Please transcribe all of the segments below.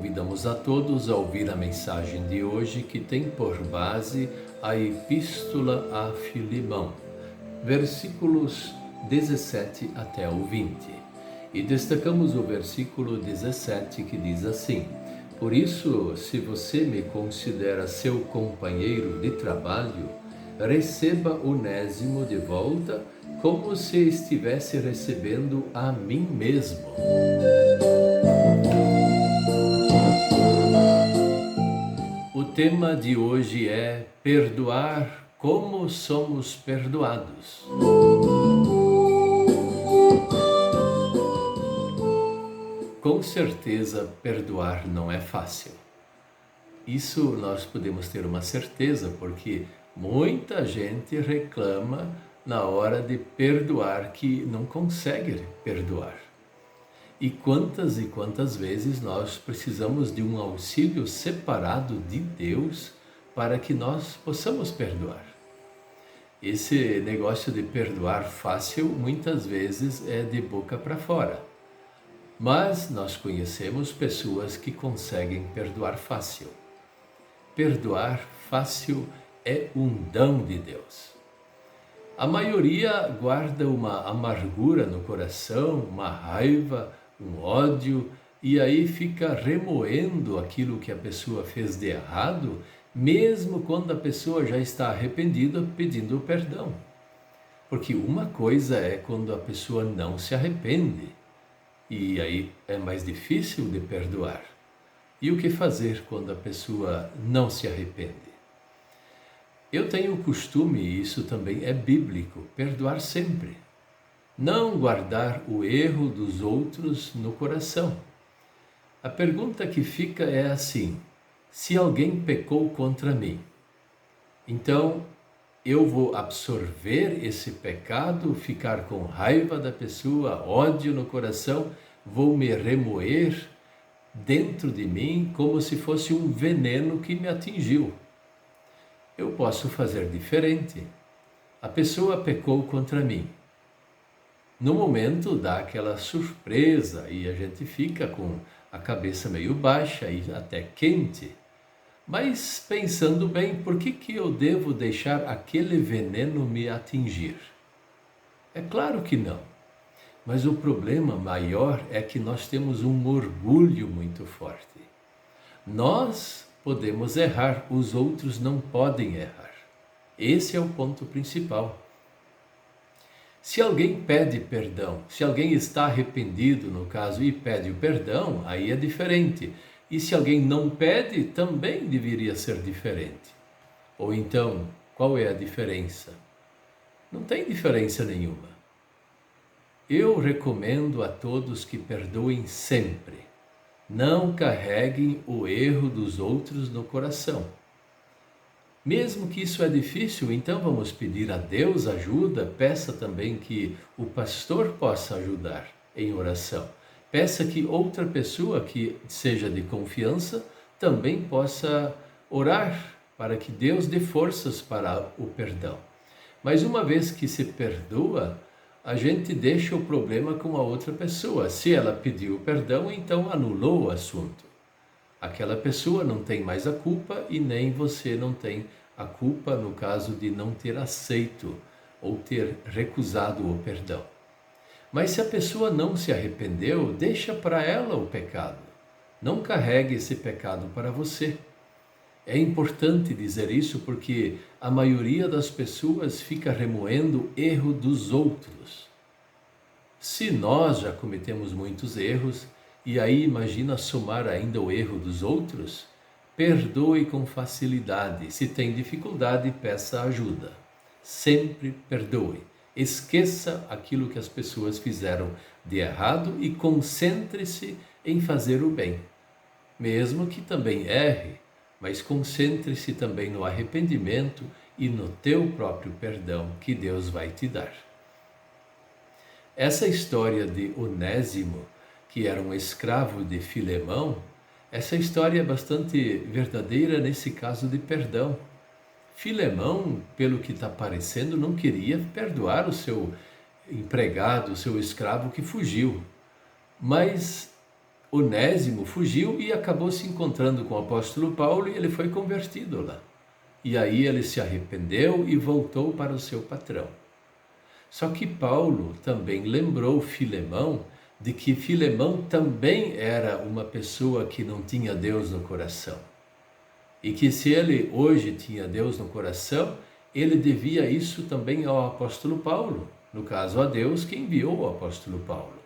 convidamos a todos a ouvir a mensagem de hoje que tem por base a Epístola a Filemão, versículos 17 até o 20. E destacamos o versículo 17 que diz assim: Por isso, se você me considera seu companheiro de trabalho, receba Onésimo de volta como se estivesse recebendo a mim mesmo. O tema de hoje é perdoar como somos perdoados. Com certeza, perdoar não é fácil. Isso nós podemos ter uma certeza, porque muita gente reclama na hora de perdoar que não consegue perdoar. E quantas vezes nós precisamos de um auxílio separado de Deus para que nós possamos perdoar. Esse negócio de perdoar fácil muitas vezes é de boca para fora. Mas nós conhecemos pessoas que conseguem perdoar fácil. Perdoar fácil é um dom de Deus. A maioria guarda uma amargura no coração, uma raiva, um ódio, e aí fica remoendo aquilo que a pessoa fez de errado, mesmo quando a pessoa já está arrependida, pedindo perdão. Porque uma coisa é quando a pessoa não se arrepende, e aí é mais difícil de perdoar. E o que fazer quando a pessoa não se arrepende? Eu tenho o costume, e isso também é bíblico, perdoar sempre. Não guardar o erro dos outros no coração. A pergunta que fica é assim: se alguém pecou contra mim, então eu vou absorver esse pecado, ficar com raiva da pessoa, ódio no coração, vou me remoer dentro de mim como se fosse um veneno que me atingiu. Eu posso fazer diferente. A pessoa pecou contra mim. No momento dá aquela surpresa e a gente fica com a cabeça meio baixa e até quente. Mas pensando bem, por que eu devo deixar aquele veneno me atingir? É claro que não. Mas o problema maior é que nós temos um orgulho muito forte. Nós podemos errar, os outros não podem errar. Esse é o ponto principal. Se alguém pede perdão, se alguém está arrependido, no caso, e pede o perdão, aí é diferente. E se alguém não pede, também deveria ser diferente. Ou então, qual é a diferença? Não tem diferença nenhuma. Eu recomendo a todos que perdoem sempre. Não carreguem o erro dos outros no coração. Mesmo que isso é difícil, então vamos pedir a Deus ajuda, peça também que o pastor possa ajudar em oração. Peça que outra pessoa que seja de confiança também possa orar para que Deus dê forças para o perdão. Mas uma vez que se perdoa, a gente deixa o problema com a outra pessoa. Se ela pediu perdão, então anulou o assunto. Aquela pessoa não tem mais a culpa e nem você não tem a culpa no caso de não ter aceito ou ter recusado o perdão. Mas se a pessoa não se arrependeu, deixa para ela o pecado. Não carregue esse pecado para você. É importante dizer isso porque a maioria das pessoas fica remoendo o erro dos outros. Se nós já cometemos muitos erros, e aí imagina somar ainda o erro dos outros, perdoe com facilidade. Se tem dificuldade, peça ajuda. Sempre perdoe. Esqueça aquilo que as pessoas fizeram de errado e concentre-se em fazer o bem. Mesmo que também erre, mas concentre-se também no arrependimento e no teu próprio perdão que Deus vai te dar. Essa história de Onésimo, que era um escravo de Filemão, essa história é bastante verdadeira nesse caso de perdão. Filemão, pelo que está parecendo, não queria perdoar o seu empregado, o seu escravo que fugiu. Mas Onésimo fugiu e acabou se encontrando com o apóstolo Paulo e ele foi convertido lá. E aí ele se arrependeu e voltou para o seu patrão. Só que Paulo também lembrou Filemão de que Filemão também era uma pessoa que não tinha Deus no coração. E que se ele hoje tinha Deus no coração, ele devia isso também ao apóstolo Paulo, no caso a Deus que enviou o apóstolo Paulo.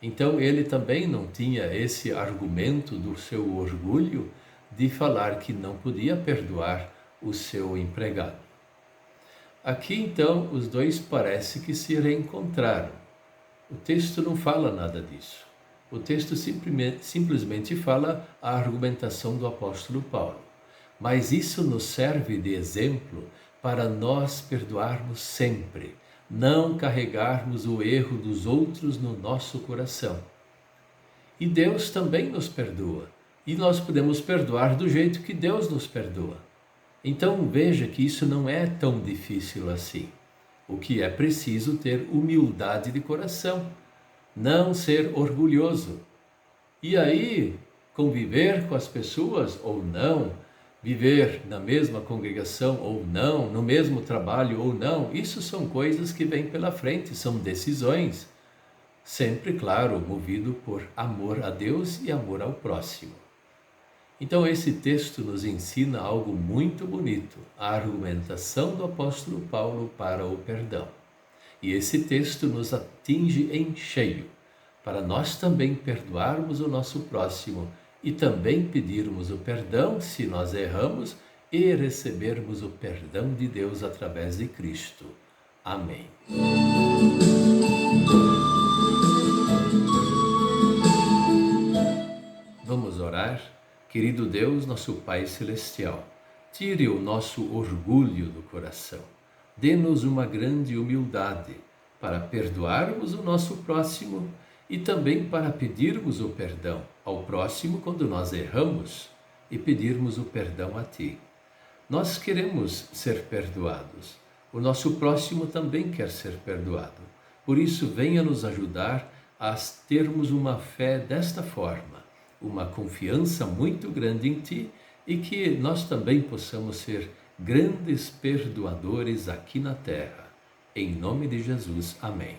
Então ele também não tinha esse argumento do seu orgulho de falar que não podia perdoar o seu empregado. Aqui então os dois parece que se reencontraram. O texto não fala nada disso. O texto simplesmente fala a argumentação do apóstolo Paulo. Mas isso nos serve de exemplo para nós perdoarmos sempre, não carregarmos o erro dos outros no nosso coração. E Deus também nos perdoa, e nós podemos perdoar do jeito que Deus nos perdoa. Então veja que isso não é tão difícil assim. O que é preciso ter humildade de coração, não ser orgulhoso. E aí, conviver com as pessoas ou não, viver na mesma congregação ou não, no mesmo trabalho ou não, isso são coisas que vêm pela frente, são decisões. Sempre, claro, movido por amor a Deus e amor ao próximo. Então esse texto nos ensina algo muito bonito, a argumentação do apóstolo Paulo para o perdão. E esse texto nos atinge em cheio, para nós também perdoarmos o nosso próximo e também pedirmos o perdão se nós erramos e recebermos o perdão de Deus através de Cristo. Amém. Vamos orar? Querido Deus, nosso Pai Celestial, tire o nosso orgulho do coração. Dê-nos uma grande humildade para perdoarmos o nosso próximo e também para pedirmos o perdão ao próximo quando nós erramos e pedirmos o perdão a Ti. Nós queremos ser perdoados. O nosso próximo também quer ser perdoado. Por isso, venha nos ajudar a termos uma fé desta forma, uma confiança muito grande em Ti e que nós também possamos ser grandes perdoadores aqui na terra. Em nome de Jesus, amém.